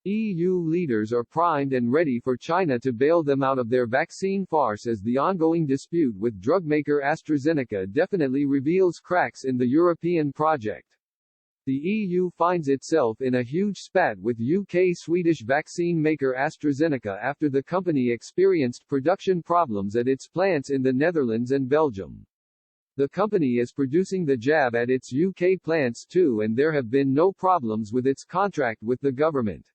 EU leaders are primed and ready for China to bail them out of their vaccine farce as the ongoing dispute with drug maker AstraZeneca definitely reveals cracks in the European project. The EU finds itself in a huge spat with UK-Swedish vaccine maker AstraZeneca after the company experienced production problems at its plants in the Netherlands and Belgium. The company is producing the jab at its UK plants too, and there have been no problems with its contract with the government.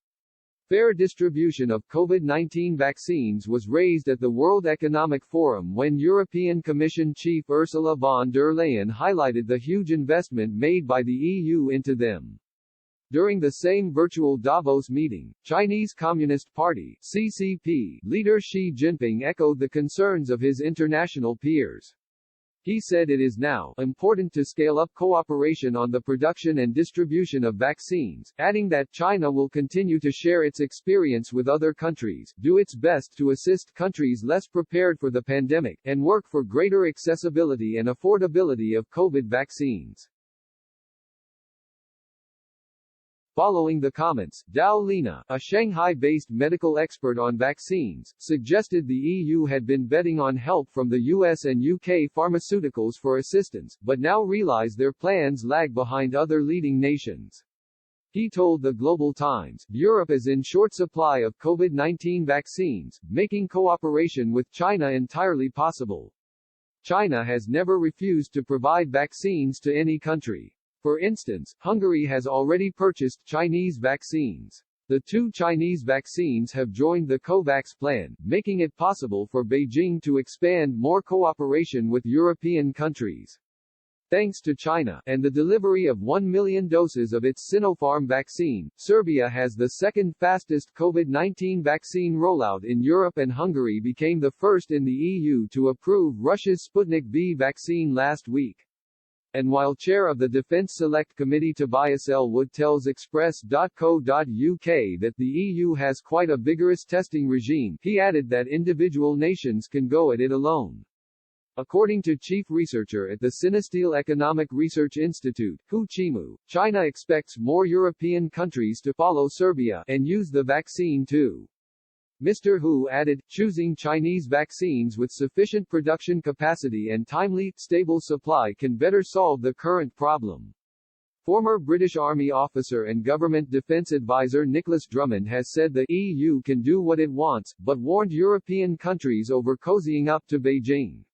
Fair distribution of COVID-19 vaccines was raised at the World Economic Forum when European Commission Chief Ursula von der Leyen highlighted the huge investment made by the EU into them. During the same virtual Davos meeting, Chinese Communist Party (CCP) leader Xi Jinping echoed the concerns of his international peers. He said it is now important to scale up cooperation on the production and distribution of vaccines, adding that China will continue to share its experience with other countries, do its best to assist countries less prepared for the pandemic, and work for greater accessibility and affordability of COVID vaccines. Following the comments, Dao Lina, a Shanghai-based medical expert on vaccines, suggested the EU had been betting on help from the US and UK pharmaceuticals for assistance, but now realize their plans lag behind other leading nations. He told the Global Times, Europe is in short supply of COVID-19 vaccines, making cooperation with China entirely possible. China has never refused to provide vaccines to any country. For instance, Hungary has already purchased Chinese vaccines. The two Chinese vaccines have joined the COVAX plan, making it possible for Beijing to expand more cooperation with European countries. Thanks to China, and the delivery of 1 million doses of its Sinopharm vaccine, Serbia has the second fastest COVID-19 vaccine rollout in Europe, and Hungary became the first in the EU to approve Russia's Sputnik V vaccine last week. And while chair of the Defence Select Committee Tobias Elwood tells Express.co.uk that the EU has quite a vigorous testing regime, he added that individual nations can go at it alone. According to chief researcher at the Sinosteel Economic Research Institute, Hu Chimu, China expects more European countries to follow Serbia and use the vaccine too. Mr. Hu added, choosing Chinese vaccines with sufficient production capacity and timely, stable supply can better solve the current problem. Former British Army officer and government defence advisor Nicholas Drummond has said the EU can do what it wants, but warned European countries over cozying up to Beijing.